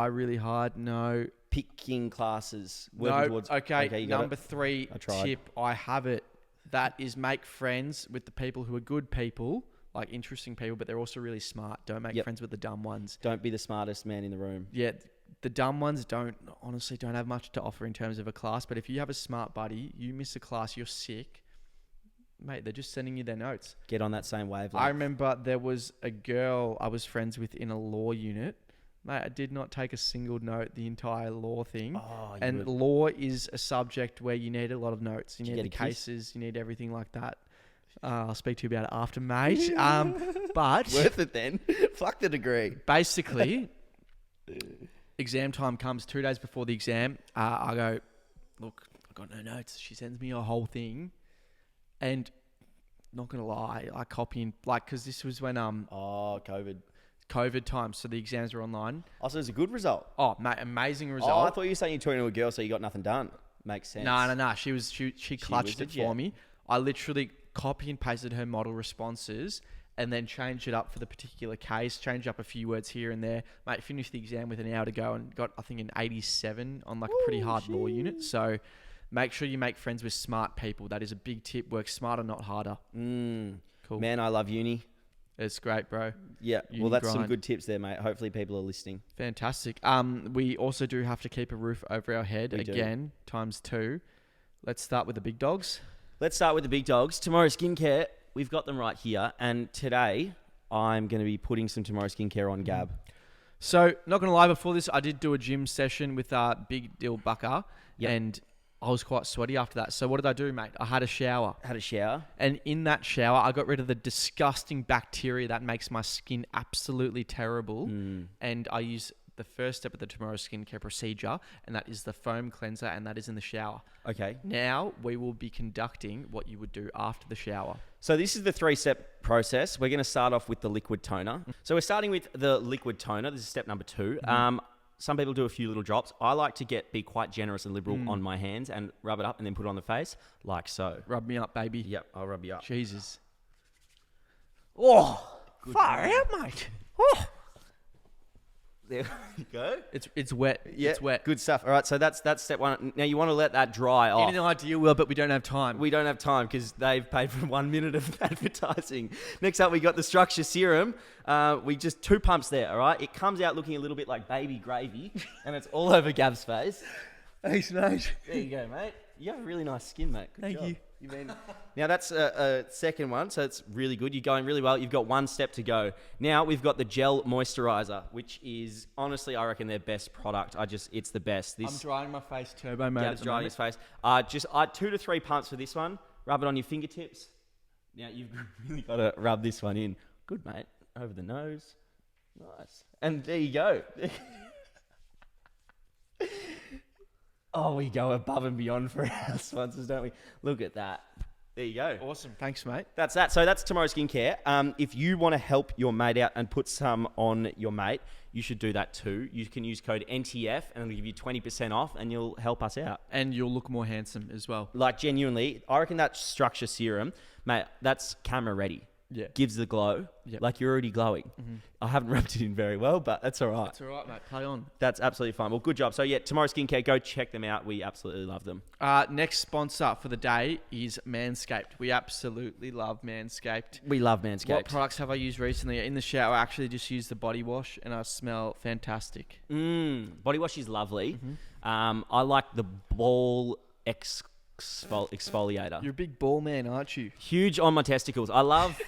really hard. No. Picking classes. No. Okay. Number 3 tip. I have it. That is make friends with the people who are good people, like interesting people, but they're also really smart. Don't make friends with the dumb ones. Don't be the smartest man in the room. Yeah. The dumb ones don't have much to offer in terms of a class. But if you have a smart buddy, you miss a class, you're sick, mate, they're just sending you their notes. Get on that same wavelength. I remember there was a girl I was friends with in a law unit. Mate, I did not take a single note the entire law thing. Law is a subject where you need a lot of notes. You need the cases, you need everything like that. I'll speak to you about it after, mate. But worth it then. Fuck the degree. Basically, exam time comes 2 days before the exam. I go, look, I got no notes. She sends me a whole thing, and not gonna lie, I copy and because this was when COVID time, so the exams were online. Oh, so it was a good result. Oh, mate, amazing result. Oh, I thought you were saying you're talking to a girl, so you got nothing done. Makes sense. No. She clutched it for me. I literally copy and pasted her model responses and then changed it up for the particular case, changed up a few words here and there. Mate, finished the exam with an hour to go and got, I think, an 87 on a pretty hard law unit. So make sure you make friends with smart people. That is a big tip. Work smarter, not harder. Cool. Man, I love uni. It's great, bro. Yeah. Well, that's some good tips there, mate. Hopefully people are listening. Fantastic. We also do have to keep a roof over our head times 2. Let's start with the big dogs. Tomorrow skincare. We've got them right here. And today I'm going to be putting some Tomorrow skincare on Gab. So not going to lie, before this, I did do a gym session with Big Dill Bucker. Yep. And I was quite sweaty after that. So what did I do, mate? I had a shower. And in that shower, I got rid of the disgusting bacteria that makes my skin absolutely terrible. And I used the first step of the Tomorrow skincare procedure, and that is the foam cleanser, and that is in the shower. Okay. Now we will be conducting what you would do after the shower. So this is the 3-step process. We're going to start off with the liquid toner. So we're starting with the liquid toner. This is step number 2. Some people do a few little drops. I like to be quite generous and liberal on my hands and rub it up and then put it on the face, like so. Rub me up, baby. Yep, I'll rub you up. Jesus. Oh, far out, mate. Oh. There you go. It's wet. Yeah, it's wet. Good stuff. All right, so that's step 1. Now you want to let that dry off. In an ideal world, but we don't have time. We don't have time because they've paid for 1 minute of advertising. Next up, we got the Structure Serum. We just 2 pumps there, all right? It comes out looking a little bit like baby gravy, and it's all over Gab's face. Thanks, mate. There you go, mate. You have really nice skin, mate. Good job. Thank you. Now that's a second one, so it's really good. You're going really well. You've got 1 step to go. Now we've got the gel moisturizer, which is honestly, I reckon their best product. It's the best. I'm drying my face, turbo mate. Gab's drying his face. Just 2 to 3 pumps for this one. Rub it on your fingertips. Now you've really got to rub this one in. Good, mate. Over the nose. Nice. And there you go. Oh, we go above and beyond for our sponsors, don't we? Look at that. There you go. Awesome. Thanks, mate. That's that. So that's Tomorrow Skincare. If you want to help your mate out and put some on your mate, you should do that too. You can use code NTF and it'll give you 20% off and you'll help us out. And you'll look more handsome as well. Like genuinely, I reckon that Structure Serum, mate, that's camera ready. Yeah. Gives the glow. Yep. Like you're already glowing. Mm-hmm. I haven't rubbed it in very well, but that's all right. That's all right, mate. Play on. That's absolutely fine. Well, good job. So yeah, Tomorrow Skincare, go check them out. We absolutely love them. Next sponsor for the day is Manscaped. We absolutely love Manscaped. We love Manscaped. What products have I used recently? In the shower, I actually just used the body wash and I smell fantastic. Body wash is lovely. Mm-hmm. I like the ball exfoliator. You're a big ball man, aren't you? Huge on my testicles. I love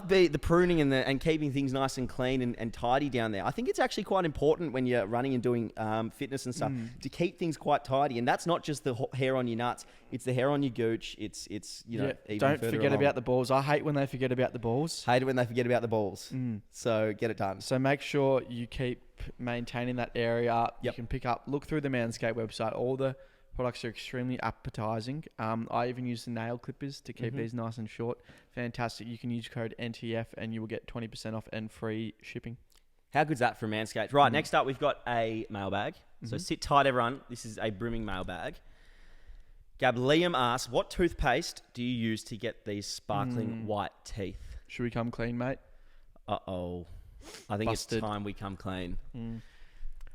the pruning and keeping things nice and clean and tidy down there. I think it's actually quite important when you're running and doing fitness and stuff to keep things quite tidy. And that's not just the hair on your nuts; it's the hair on your gooch. It's even Don't further forget along. about the balls. I hate when they forget about the balls. Hate it when they forget about the balls. So get it done. So make sure you keep maintaining that area. Yep. You can look through the Manscaped website. All the products are extremely appetizing. I even use the nail clippers to keep these nice and short. Fantastic. You can use code NTF and you will get 20% off and free shipping. How good's that from Manscaped? Right, next up we've got a mailbag. So sit tight, everyone. This is a brimming mailbag. Gab, Liam asks, what toothpaste do you use to get these sparkling white teeth? Should we come clean, mate? Uh-oh. I think Busted. it's time we come clean.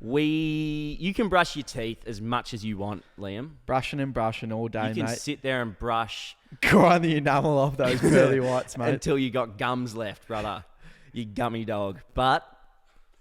You can brush your teeth as much as you want, Liam. Brushing and brushing all day, You can mate. sit there and brush Grind the enamel off those pearly whites, mate. until you got gums left, brother. You gummy dog. But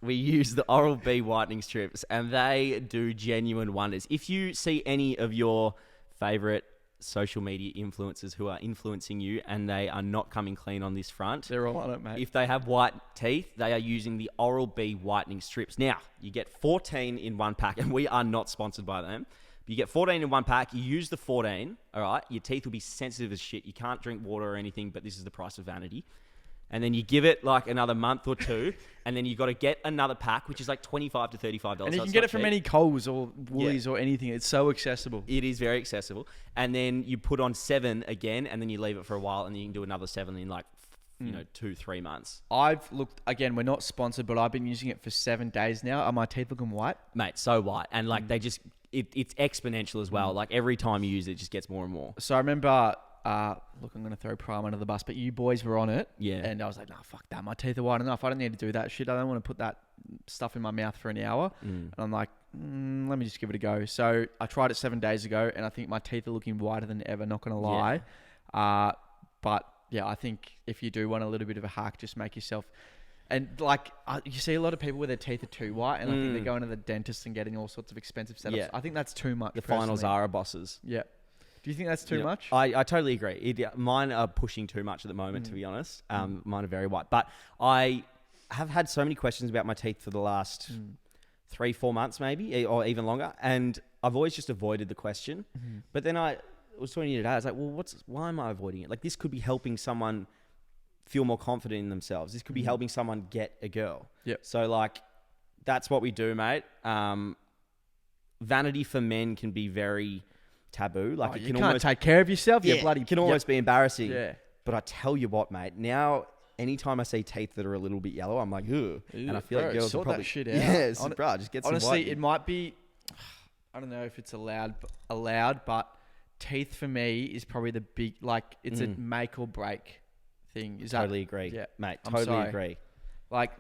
we use the Oral-B whitening strips and they do genuine wonders. If you see any of your favorite social media influencers who are influencing you and they are not coming clean on this front, They're all on it, mate. if they have white teeth, they are using the Oral-B whitening strips. Now, you get 14 in one pack, and we are not sponsored by them. But you get 14 in one pack. You use the 14, all right? Your teeth will be sensitive as shit. You can't drink water or anything, but this is the price of vanity. And then you give it like another month or two, and then you got to get another pack, which is like $25 to $35. And you So can it's get not it from cheap. any Coles or Woolies or anything. It's so accessible. It is very accessible. And then you put on 7 again, and then you leave it for a while, and then you can do another 7 in like, 2-3 months. I've looked, again, we're not sponsored, but I've been using it for 7 days now. Are my teeth looking white? Mate, so white. And like they just, it's exponential as well. Like every time you use it, it just gets more and more. So I remember, look, I'm going to throw Prime under the bus, but you boys were on it. Yeah. And I was like, nah, fuck that. My teeth are white enough. I don't need to do that shit. I don't want to put that stuff in my mouth for an hour. And I'm like, let me just give it a go. So I tried it 7 days ago, and I think my teeth are looking whiter than ever, not going to lie. But yeah, I think if you do want a little bit of a hack, just make yourself... And like, you see a lot of people where their teeth are too white, and I think they're going to the dentist and getting all sorts of expensive setups. Yeah. I think that's too much. The final personally. Zara bosses. Yeah. Do you think that's too Yeah. much? I totally agree. Mine are pushing too much at the moment, to be honest. Mine are very white. But I have had so many questions about my teeth for the last 3-4 months maybe, or even longer. And I've always just avoided the question. But then I was talking to you today. I was like, well, why am I avoiding it? Like, this could be helping someone feel more confident in themselves. This could be helping someone get a girl. Yep. So, like, that's what we do, mate. Vanity for men can be very taboo. Like, it you can can't almost take care of yourself. You bloody... it can almost be embarrassing. Yeah. But I tell you what, mate. Now, anytime I see teeth that are a little bit yellow, I'm like, ugh. And I feel like girls will sort probably that shit out. Yes, bro, just get some Honestly, white. it might be... I don't know if it's allowed, but teeth for me is probably the big... Like, it's a make or break thing. Is Totally agree. Yeah. Mate, I'm totally sorry. agree. Like,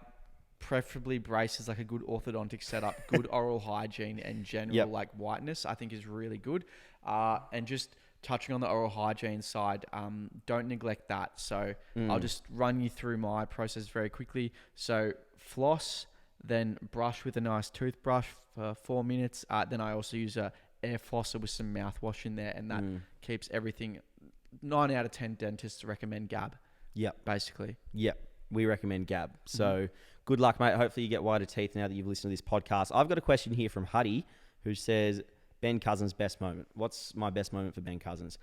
preferably braces, like a good orthodontic setup, good oral hygiene, and general like whiteness, I think is really good. And just touching on the oral hygiene side, don't neglect that. So I'll just run you through my process very quickly. So floss, then brush with a nice toothbrush for 4 minutes. Then I also use a air flosser with some mouthwash in there, and that keeps everything. 9 out of 10 dentists recommend Gab. Yep. Basically. Yep. We recommend Gab. So good luck, mate. Hopefully you get whiter teeth now that you've listened to this podcast. I've got a question here from Huddy, who says, Ben Cousins' best moment. What's my best moment for Ben Cousins?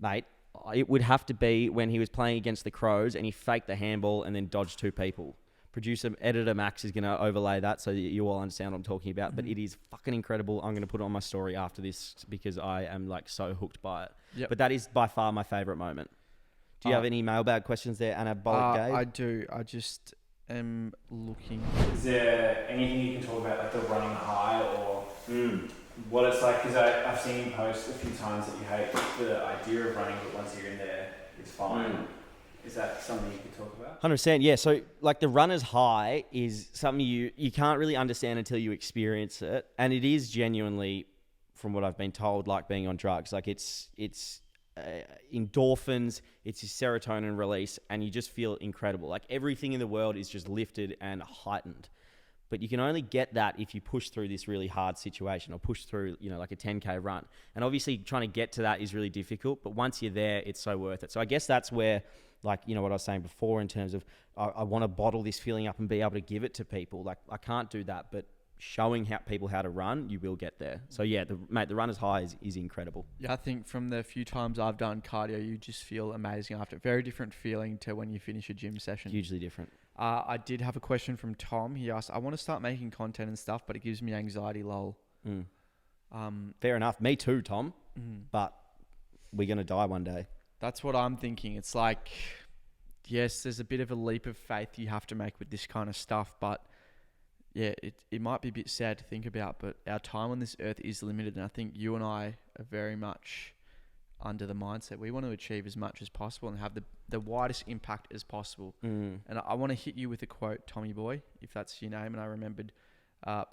Mate, it would have to be when he was playing against the Crows and he faked the handball and then dodged 2 people. Producer, editor Max is going to overlay that so that you all understand what I'm talking about. But it is fucking incredible. I'm going to put it on my story after this because I am like so hooked by it. Yep. But that is by far my favorite moment. Do you have any mailbag questions there, Anabolic Gabe? I do. I just am looking. Is there anything you can talk about, like the running high or what it's like? Because I've seen you post a few times that you hate the idea of running, but once you're in there, it's fine. Is that something you could talk about? 100%, yeah. So, like, the runner's high is something you can't really understand until you experience it. And it is genuinely, from what I've been told, like being on drugs. Like, it's endorphins, it's your serotonin release, and you just feel incredible. Like, everything in the world is just lifted and heightened. But you can only get that if you push through this really hard situation or push through, like a 10K run. And obviously, trying to get to that is really difficult. But once you're there, it's so worth it. So I guess that's where, like, what I was saying before in terms of I want to bottle this feeling up and be able to give it to people. Like, I can't do that, but showing people how to run, you will get there. So yeah, the runner's high is incredible. Yeah, I think from the few times I've done cardio, you just feel amazing after. Very different feeling to when you finish a gym session. Hugely different. I did have a question from Tom. He asked, I want to start making content and stuff, but it gives me anxiety, lol. Fair enough. Me too, Tom. But we're going to die one day. That's what I'm thinking. It's like, yes, there's a bit of a leap of faith you have to make with this kind of stuff, but yeah, it might be a bit sad to think about, but our time on this earth is limited, and I think you and I are very much under the mindset we want to achieve as much as possible and have the widest impact as possible. And I want to hit you with a quote, Tommy Boy, if that's your name and I remembered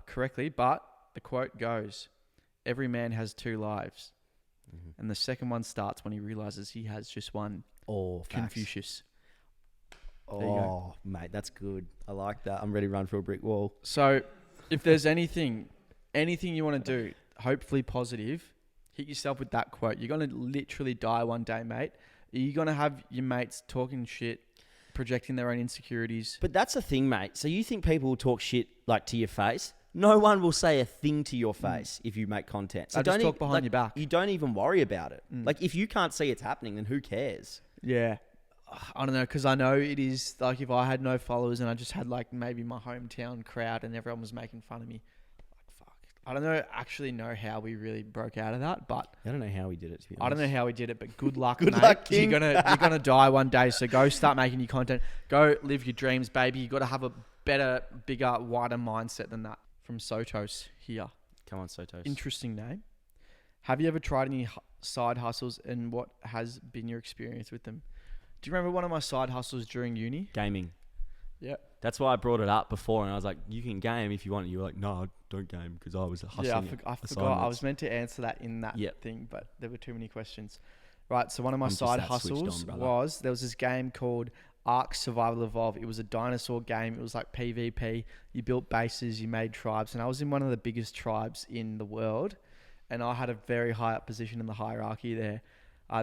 correctly, but the quote goes, every man has two lives, and the second one starts when he realizes he has just one. Oh, Confucius. Oh, mate, that's good. I like that. I'm ready to run through a brick wall. So if there's anything you want to do, hopefully positive, hit yourself with that quote. You're going to literally die one day, mate. You're going to have your mates talking shit, projecting their own insecurities. But that's the thing, mate. So you think people will talk shit like to your face? No one will say a thing to your face if you make content. So don't talk behind your back. You don't even worry about it. Like, if you can't see it's happening, then who cares? Yeah. I don't know, because I know it is, like, if I had no followers and I just had, like, maybe my hometown crowd and everyone was making fun of me, like, fuck. I don't actually know how we really broke out of that, but... I don't know how we did it, to be honest. I don't know how we did it, but good luck, good mate. luck, King. You're gonna die one day, so go start making your content. Go live your dreams, baby. You got to have a better, bigger, wider mindset than that. From Sotos here. Come on, Sotos. Interesting name. Have you ever tried any side hustles, and what has been your experience with them? Do you remember one of my side hustles during uni? Gaming. Yeah. That's why I brought it up before, and I was like, you can game if you want. And you were like, no, don't game, because I was hustling. Yeah, I forgot. I was meant to answer that in that thing, but there were too many questions. Right, so one of my side hustles was, there was this game called Ark Survival Evolved. It was a dinosaur game. It was like PvP. You built bases, you made tribes, and I was in one of the biggest tribes in the world, and I had a very high up position in the hierarchy there.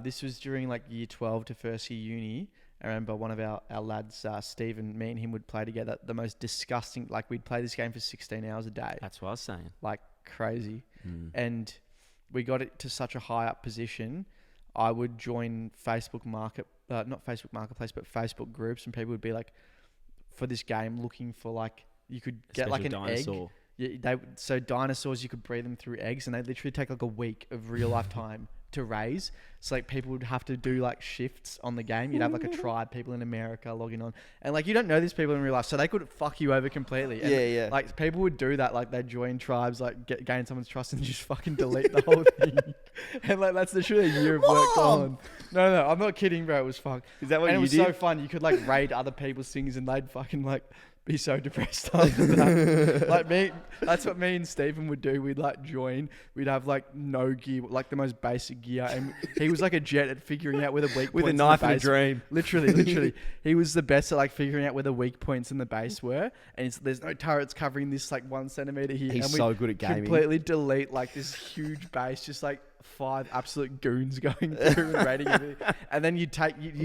This was during like year 12 to first year uni. I remember one of our lads, Stephen, me and him would play together. The most disgusting, like, we'd play this game for 16 hours a day. That's what I was saying. Like, crazy. And we got it to such a high up position, I would join Facebook not Facebook Marketplace, but Facebook groups, and people would be like, for this game, looking for, like, you could get like an dinosaur. Egg. Yeah, so dinosaurs, you could breed them through eggs, and they literally take like a week of real life time to raise. So like people would have to do like shifts on the game. You'd have like a tribe, people in America logging on, and like you don't know these people in real life, so they could fuck you over completely. And yeah. Like people would do that, like they'd join tribes, like gain someone's trust and just fucking delete the whole thing. And like that's literally a year of work gone. No, I'm not kidding, bro. It was fucked. Is that what and you did? did? It was so fun. You could like raid other people's things, and they'd fucking like be so depressed after that. Like me, that's what me and Stephen would do. We'd like join. We'd have like no gear, like the most basic gear, and he was like a jet at figuring out where the weak with points a knife in the and a base, dream. Literally, he was the best at like figuring out where the weak points in the base were, and there's no turrets covering this like 1 centimeter here. He's and so good at gaming. Completely delete like this huge base, just like 5 absolute goons going through and raiding everything. And then you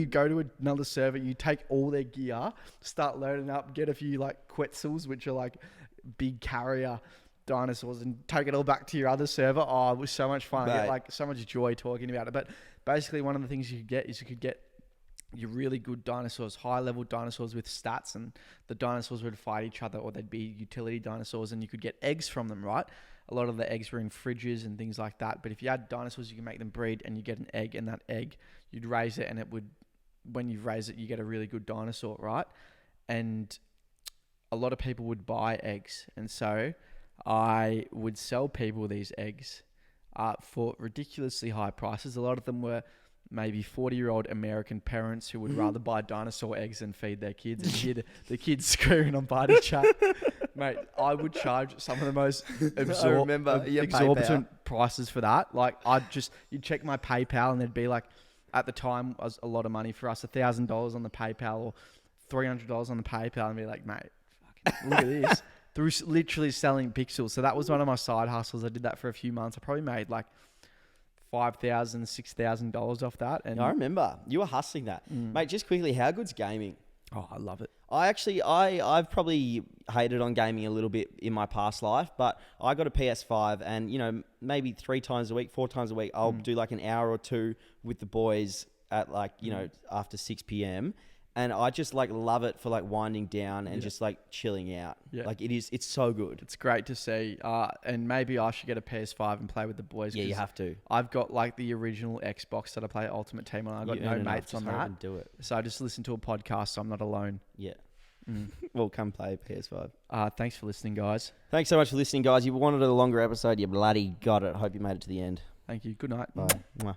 go to another server, you take all their gear, start loading up, get a few like Quetzals, which are like big carrier dinosaurs, and take it all back to your other server. Oh, it was so much fun. I get like so much joy talking about it. But basically one of the things you could get your really good dinosaurs, high level dinosaurs with stats, and the dinosaurs would fight each other, or they'd be utility dinosaurs, and you could get eggs from them, right? A lot of the eggs were in fridges and things like that. But if you had dinosaurs, you can make them breed, and you get an egg, and that egg, you'd raise it, and it would, when you raise it, you get a really good dinosaur, right? And a lot of people would buy eggs, and so I would sell people these eggs for ridiculously high prices. A lot of them were maybe 40-year-old American parents who would rather buy dinosaur eggs than feed their kids, and hear the kids screaming on party chat. Mate, I would charge some of the most exorbitant prices for that. Like, you'd check my PayPal, and there'd be like, at the time, was a lot of money for us, $1,000 on the PayPal or $300 on the PayPal, and be like, mate, fucking look at this. Through literally selling pixels. So that was one of my side hustles. I did that for a few months. I probably made like $5,000, $6,000 off that. And I remember you were hustling that. Mate, just quickly, how good's gaming? Oh, I love it. I've probably hated on gaming a little bit in my past life, but I got a PS5, and, you know, maybe 3 times a week, 4 times a week, I'll do like an hour or two with the boys at like, you know, after 6 p.m. And I just like love it for like winding down and just like chilling out. Yeah. Like it's so good. It's great to see. And maybe I should get a PS5 and play with the boys. Yeah, you have to. I've got like the original Xbox that I play Ultimate Team on. I've got no mates on that. Do it. So I just listen to a podcast, so I'm not alone. Yeah. Well, come play PS5. Thanks for listening, guys. Thanks so much for listening, guys. You wanted a longer episode. You bloody got it. Hope you made it to the end. Thank you. Good night. Bye. Mwah.